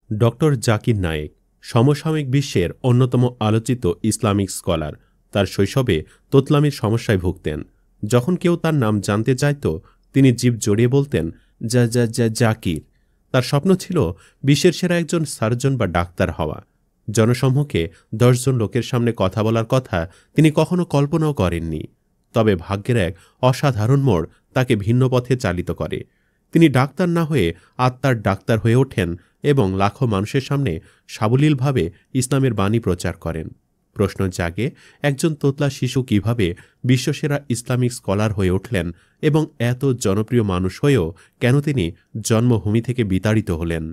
Doctor Zakir Naik সমসাময়িক বিশ্বের অন্যতম আলোচিত ইসলামিক স্কলার। তার শৈশবে তোতলামির সমস্যায় ভুগতেন। যখন কেউ তার নাম জানতে চাইত, তিনি জিভ জড়িয়ে বলতেন, যা যা যা জাকির। তার স্বপ্ন ছিল বিশ্বের সেরা একজন সার্জন বা ডাক্তার হওয়া। জনসমূহকে ১০ জন লোকের সামনে কথা বলার কথা তিনি কখনো কল্পনাও করেননি। তবে ভাগ্যের এক অসাধারণ মোড় তাকে ভিন্ন পথে চালিত করে। তিনি ডাক্তার না হয়ে আত্মার ডাক্তার হয়ে ওঠেন এবং লাখো মানুষের সামনে সাবলীলভাবে ইসলামের বাণী প্রচার করেন। প্রশ্ন জাগে, একজন তোতলা শিশু কিভাবে বিশ্বসেরা ইসলামিক স্কলার হয়ে উঠলেন এবং এত জনপ্রিয় মানুষ হয়েও কেন তিনি জন্মভূমি থেকে বিতাড়িত হলেন?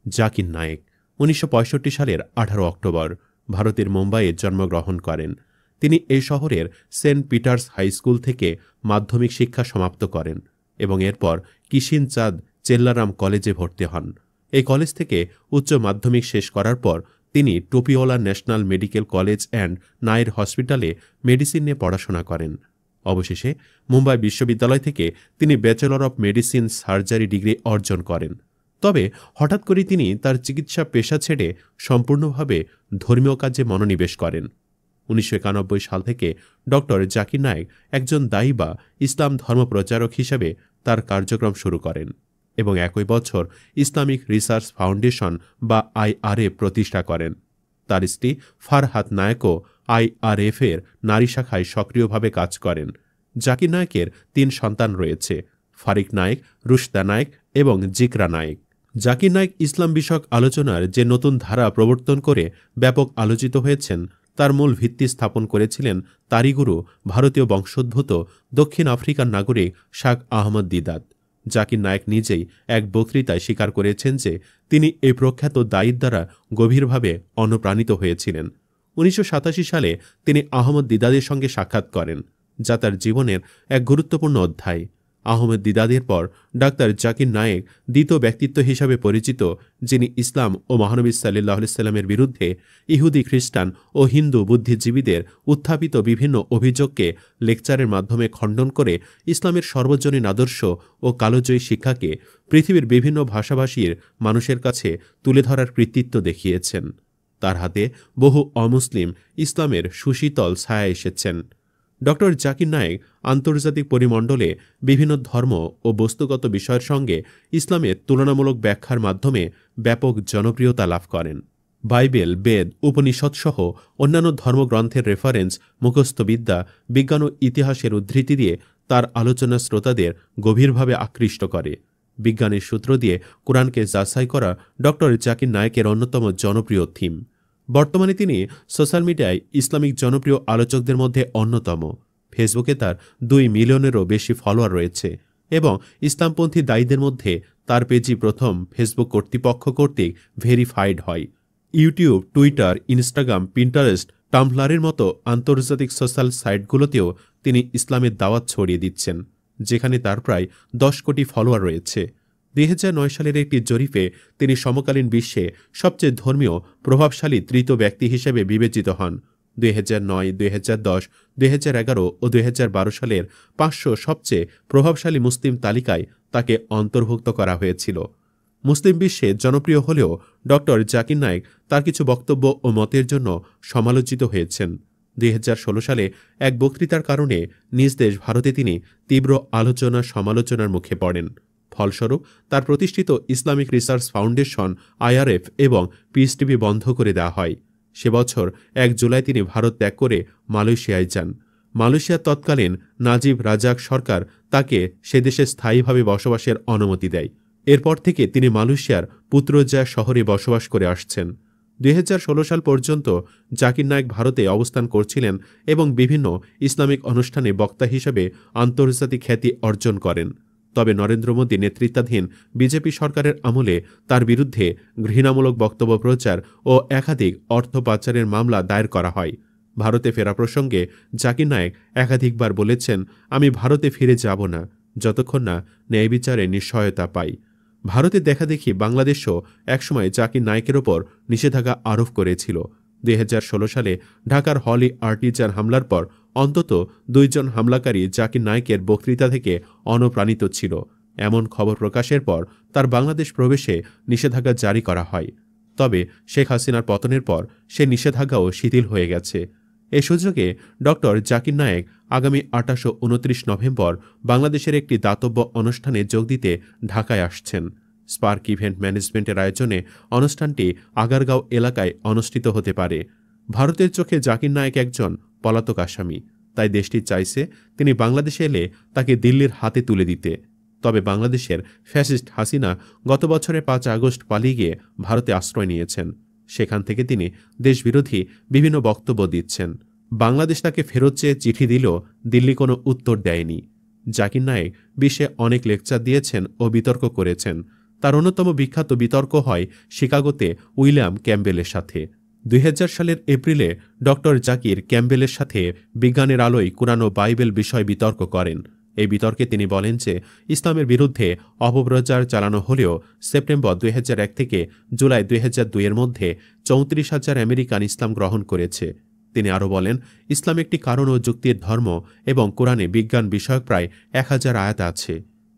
জাকির নায়েক ১৯৬৫ সালের ১৮ অক্টোবর ভারতের মুম্বাইয়ে জন্মগ্রহণ করেন। তিনি এই শহরের সেন্ট পিটার্স হাই স্কুল থেকে মাধ্যমিক শিক্ষা সমাপ্ত করেন এবং এরপর কিষিন চাঁদ চেল্লারাম কলেজে ভর্তি হন। এই কলেজ থেকে উচ্চ মাধ্যমিক শেষ করার পর তিনি টোপিওলা ন্যাশনাল মেডিকেল কলেজ অ্যান্ড নায়ের হসপিটালে মেডিসিন নিয়ে পড়াশোনা করেন। অবশেষে মুম্বাই বিশ্ববিদ্যালয় থেকে তিনি bachelor of medicine surgery degree অর্জন করেন। তবে হঠাৎ করে তিনি তার চিকিৎসা পেশা ছেড়ে সম্পূর্ণভাবে ধর্মীয় কাজে মনোনিবেশ করেন। ১৯৯১ সাল থেকে ডক্টর জাকির নায়েক একজন দায়ী বা ইসলাম ধর্ম প্রচারক হিসেবে তার কার্যক্রম শুরু করেন এবং একই বছর ইসলামিক রিসার্চ ফাউন্ডেশন বা IRA প্রতিষ্ঠা করেন। তার স্ত্রী ফারহাত নায়েকও IRF এর নারী শাখায় সক্রিয়ভাবে কাজ করেন। জাকির নায়েকের ৩ সন্তান রয়েছে, ফারিক নায়েক, রুশদা নায়েক এবং জিকরা নায়েক। জাকির নায়েক ইসলাম বিষয়ক আলোচনার যে নতুন ধারা প্রবর্তন করে ব্যাপক আলোচিত হয়েছেন, তার মূল ভিত্তি স্থাপন করেছিলেন তারই গুরু, ভারতীয় বংশোদ্ভূত দক্ষিণ আফ্রিকার নাগরিক শাহ আহমদ দিদাত। জাকির নায়েক নিজেই এক বক্তৃতায় স্বীকার করেছেন যে তিনি এই প্রখ্যাত দায়ীর দ্বারা গভীরভাবে অনুপ্রাণিত হয়েছিলেন। ১৯৮৭ সালে তিনি আহমদ দিদাদের সঙ্গে সাক্ষাৎ করেন, যা তার জীবনের এক গুরুত্বপূর্ণ অধ্যায়। আহমদ দিদাদের পর ডাক্তার জাকির নায়েক দ্বিতীয় ব্যক্তিত্ব হিসাবে পরিচিত, যিনি ইসলাম ও মহানবী সাল্লাল্লাহু আলাইহি সাল্লামের বিরুদ্ধে ইহুদি, খ্রিস্টান ও হিন্দু বুদ্ধিজীবীদের উত্থাপিত বিভিন্ন অভিযোগকে লেকচারের মাধ্যমে খণ্ডন করে ইসলামের সর্বজনীন আদর্শ ও কালোজয়ী শিক্ষাকে পৃথিবীর বিভিন্ন ভাষাভাষীর মানুষের কাছে তুলে ধরার কৃতিত্ব দেখিয়েছেন। তার হাতে বহু অমুসলিম ইসলামের সুশীতল ছায়া এসেছেন। ডক্টর জাকির নায়েক আন্তর্জাতিক পরিমণ্ডলে বিভিন্ন ধর্ম ও বস্তুগত বিষয়ের সঙ্গে ইসলামের তুলনামূলক ব্যাখ্যার মাধ্যমে ব্যাপক জনপ্রিয়তা লাভ করেন। বাইবেল, বেদ, উপনিষদ সহ অন্যান্য ধর্মগ্রন্থের রেফারেন্স, মুখস্থবিদ্যা, বিজ্ঞান ও ইতিহাসের উদ্ধৃতি দিয়ে তার আলোচনা শ্রোতাদের গভীরভাবে আকৃষ্ট করে। বিজ্ঞানের সূত্র দিয়ে কোরআনকে যাচাই করা ডক্টর জাকির নায়েকের অন্যতম জনপ্রিয় থিম। বর্তমানে তিনি সোশ্যাল মিডিয়ায় ইসলামিক জনপ্রিয় আলোচকদের মধ্যে অন্যতম। ফেসবুকে তার ২ মিলিয়নেরও বেশি ফলোয়ার রয়েছে এবং ইসলামপন্থী দায়ীদের মধ্যে তার পেজই প্রথম ফেসবুক কর্তৃপক্ষ কর্তৃক ভেরিফাইড হয়। ইউটিউব, টুইটার, ইনস্টাগ্রাম, পিন্টারেস্ট, টাম্বলারের মতো আন্তর্জাতিক সোশ্যাল সাইটগুলোতেও তিনি ইসলামের দাওয়াত ছড়িয়ে দিচ্ছেন, যেখানে তার প্রায় ১০ কোটি ফলোয়ার রয়েছে। ২০০৯ সালের একটি জরিপে তিনি সমকালীন বিশ্বে সবচেয়ে ধর্মীয় প্রভাবশালী তৃতীয় ব্যক্তি হিসেবে বিবেচিত হন। ২০০৯, ২০১০, ২০১১ ও ২০১২ সালের ৫০০ সবচেয়ে প্রভাবশালী মুসলিম তালিকায় তাকে অন্তর্ভুক্ত করা হয়েছিল। মুসলিম বিশ্বে জনপ্রিয় হলেও ডক্টর জাকির নায়েক তার কিছু বক্তব্য ও মতের জন্য সমালোচিত হয়েছেন। ২০১৬ সালে এক বক্তৃতার কারণে নিজ দেশ ভারতে তিনি তীব্র আলোচনা সমালোচনার মুখে পড়েন। ফলস্বরূপ তার প্রতিষ্ঠিত ইসলামিক রিসার্চ ফাউন্ডেশন IRF এবং পিস টিভি বন্ধ করে দেওয়া হয়। সে বছর ১ জুলাই তিনি ভারত ত্যাগ করে মালয়েশিয়ায় যান। মালয়েশিয়ার তৎকালীন নাজিব রাজাক সরকার তাকে সে দেশে স্থায়ীভাবে বসবাসের অনুমতি দেয়। এরপর থেকে তিনি মালয়েশিয়ার পুত্রজায়া শহরে বসবাস করে আসছেন। ২০১৬ সাল পর্যন্ত জাকির নায়েক ভারতে অবস্থান করছিলেন এবং বিভিন্ন ইসলামিক অনুষ্ঠানে বক্তা হিসেবে আন্তর্জাতিক খ্যাতি অর্জন করেন। তবে নরেন্দ্র মোদী নেতৃত্বাধীন বিজেপি সরকারের আমলে তার বিরুদ্ধে ঘৃণামূলক বক্তব্য প্রচার ও একাধিক অর্থ পাচারের মামলা দায়ের করা হয়। ভারতে ফেরা প্রসঙ্গে জাকির নায়েক একাধিকবার বলেছেন, আমি ভারতে ফিরে যাব না যতক্ষণ না ন্যায় বিচারে নিশ্চয়তা পাই। ভারতে দেখাদেখি বাংলাদেশও একসময় জাকির নায়েকের ওপর নিষেধাজ্ঞা আরোপ করেছিল। ২০১৬ সালে ঢাকার হলি আর্টিজান হামলার পর অন্তত ২ জন হামলাকারী জাকির নায়েকের বক্তৃতা থেকে অনুপ্রাণিত ছিল। এমন খবর প্রকাশের পর তার বাংলাদেশ প্রবেশে নিষেধাজ্ঞা জারি করা হয়। তবে শেখ হাসিনার পতনের পর সে নিষেধাজ্ঞাও শিথিল হয়ে গেছে। এ সুযোগে ডক্টর জাকির নায়েক আগামী ২৮ ও ২৯ নভেম্বর বাংলাদেশের একটি দাতব্য অনুষ্ঠানে যোগ দিতে ঢাকায় আসছেন। স্পার্ক ইভেন্ট ম্যানেজমেন্টের আয়োজনে অনুষ্ঠানটি আগারগাঁও এলাকায় অনুষ্ঠিত হতে পারে। ভারতের চোখে জাকির নায়েক একজন পলাতক আসামি, তাই দেশটি চাইছে তিনি বাংলাদেশে এলে তাকে দিল্লির হাতে তুলে দিতে। তবে বাংলাদেশের ফ্যাসিস্ট হাসিনা গত বছরের ৫ আগস্ট পালিয়ে গিয়ে ভারতে আশ্রয় নিয়েছেন। সেখান থেকে তিনি দেশবিরোধী বিভিন্ন বক্তব্য দিচ্ছেন। বাংলাদেশ তাকে ফেরত চেয়ে চিঠি দিলেও দিল্লি কোনো উত্তর দেয়নি। জাকির নায়েক বিশ্বে অনেক লেকচার দিয়েছেন ও বিতর্ক করেছেন। তার অন্যতম বিখ্যাত বিতর্ক হয় শিকাগোতে উইলিয়াম ক্যাম্বেলের সাথে। ২০০০ সালের এপ্রিলে ডক্টর জাকির ক্যাম্বেলের সাথে বিজ্ঞানের আলোয় কুরআন ও বাইবেল বিষয়ে বিতর্ক করেন। এই বিতর্কে তিনি বলেন যে ইসলামের বিরুদ্ধে অপপ্রচার চালানো হলেও সেপ্টেম্বর ২০০১ থেকে জুলাই ২০০২ এর মধ্যে ৩৪,০০০ আমেরিকান ইসলাম গ্রহণ করেছে। তিনি আরও বলেন, ইসলাম একটি কারণ ও যুক্তির ধর্ম এবং কোরআনে বিজ্ঞান বিষয়ক প্রায় ১,০০০ আয়াত আছে।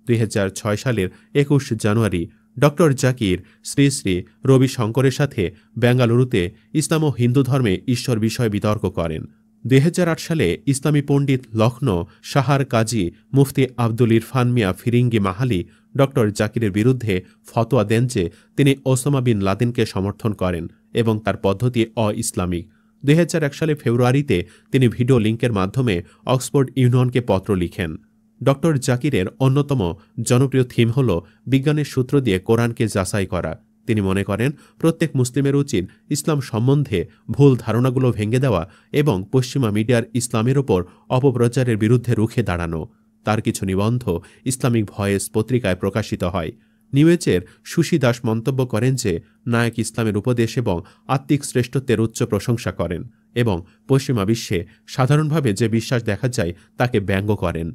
২০০৬ সালের ২১ জানুয়ারি ডক্টর জাকির শ্রী শ্রী রবি শঙ্করের সাথে বেঙ্গালুরুতে ইসলাম ও হিন্দু ধর্মে ঈশ্বর বিষয়ে বিতর্ক করেন। ২০০৮ সালে ইসলামী পণ্ডিত লখনৌ শাহার কাজী মুফতি আব্দুল ইরফান মিয়া ফিরিঙ্গি মাহালি ডক্টর জাকিরের বিরুদ্ধে ফতোয়া দেন যে তিনি ওসামা বিন লাদেনকে সমর্থন করেন এবং তার পদ্ধতি অ-ইসলামিক। ২০০১ সালে ফেব্রুয়ারিতে তিনি ভিডিও লিঙ্কের মাধ্যমে অক্সফোর্ড ইউনিয়নকে পত্র লিখেন। ডক্টর জাকিরের অন্যতম জনপ্রিয় থিম হল বিজ্ঞানের সূত্র দিয়ে কোরআনকে যাচাই করা। তিনি মনে করেন প্রত্যেক মুসলিমের উচিত ইসলাম সম্বন্ধে ভুল ধারণাগুলো ভেঙে দেওয়া এবং পশ্চিমা মিডিয়ার ইসলামের ওপর অপপ্রচারের বিরুদ্ধে রুখে দাঁড়ানো। তার কিছু নিবন্ধ ইসলামিক ভয়েস পত্রিকায় প্রকাশিত হয়। নিউজের সুশী দাস মন্তব্য করেন যে নায়েক ইসলামের উপদেশ এবং আত্মিক শ্রেষ্ঠত্বের উচ্চ প্রশংসা করেন এবং পশ্চিমা বিশ্বে সাধারণভাবে যে বিশ্বাস দেখা যায় তাকে ব্যঙ্গ করেন।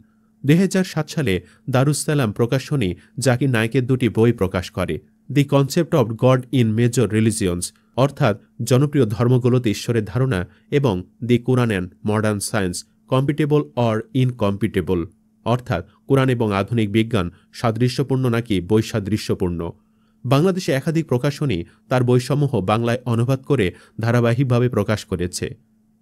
২০০৭ সালে দারুস-সালাম প্রকাশনী জাকির নায়েকের দুটি বই প্রকাশ করে, the concept of God in major religions অর্থাৎ জনপ্রিয় ধর্মগুলোতে ঈশ্বরের ধারণা এবং the Quran and modern science compatible or incompatible অর্থাৎ কোরআন এবং আধুনিক বিজ্ঞান সাদৃশ্যপূর্ণ নাকি বৈসাদৃশ্যপূর্ণ। বাংলাদেশে একাধিক প্রকাশনী তার বইসমূহ বাংলায় অনুবাদ করে ধারাবাহিকভাবে প্রকাশ করেছে।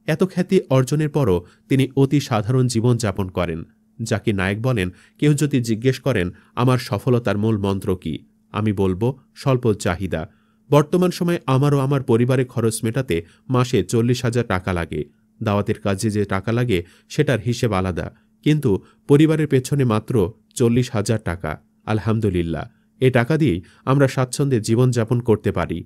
এত খ্যাতি অর্জনের পরও তিনি অতি সাধারণ জীবন যাপন করেন। জাকির নায়েক বলেন, কেউ যদি জিজ্ঞেস করেন আমার সফলতার মূল মন্ত্র কি, আমি বলবো স্বল্প চাহিদা। বর্তমান সময়ে আমারও আমার পরিবারের খরচ মেটাতে মাসে ৪০,০০০ টাকা লাগে। দাওয়াতের কাজে যে টাকা লাগে সেটার হিসেব আলাদা, কিন্তু পরিবারের পেছনে মাত্র ৪০,০০০ টাকা। আলহামদুলিল্লাহ, এ টাকা দিয়েই আমরা স্বাচ্ছন্দ্যে জীবনযাপন করতে পারি।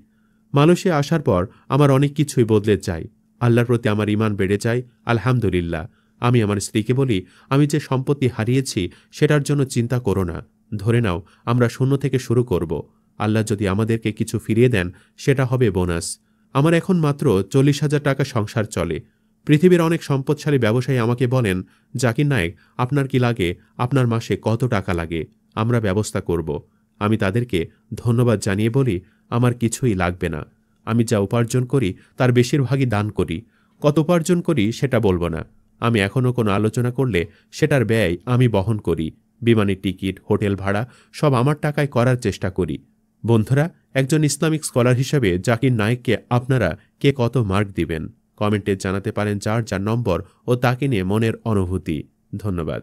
মালয়েশিয়া আসার পর আমার অনেক কিছুই বদলে যায়। আল্লাহর প্রতি আমার ঈমান বেড়ে যায়। আলহামদুলিল্লাহ। আমি আমার স্ত্রীকে বলি, আমি যে সম্পত্তি হারিয়েছি সেটার জন্য চিন্তা করো না। ধরে নাও আমরা শূন্য থেকে শুরু করব। আল্লাহ যদি আমাদেরকে কিছু ফিরিয়ে দেন সেটা হবে বোনাস। আমার এখন মাত্র ৪০,০০০ টাকা সংসার চলে। পৃথিবীর অনেক সম্পদশালী ব্যবসায়ী আমাকে বলেন, জাকির নায়েক আপনার কি লাগে, আপনার মাসে কত টাকা লাগে, আমরা ব্যবস্থা করব। আমি তাদেরকে ধন্যবাদ জানিয়ে বলি, আমার কিছুই লাগবে না। আমি যা উপার্জন করি তার বেশিরভাগই দান করি। কত উপার্জন করি সেটা বলবো না। আমি এখনও কোনো আলোচনা করলে সেটার ব্যয় আমি বহন করি। বিমানের টিকিট, হোটেল ভাড়া সব আমার টাকায় করার চেষ্টা করি। বন্ধুরা, একজন ইসলামিক স্কলার হিসেবে জাকির নায়েককে আপনারা কে কত মার্ক দিবেন কমেন্টে জানাতে পারেন যার যার নম্বর ও তাকে নিয়ে মনের অনুভূতি। ধন্যবাদ।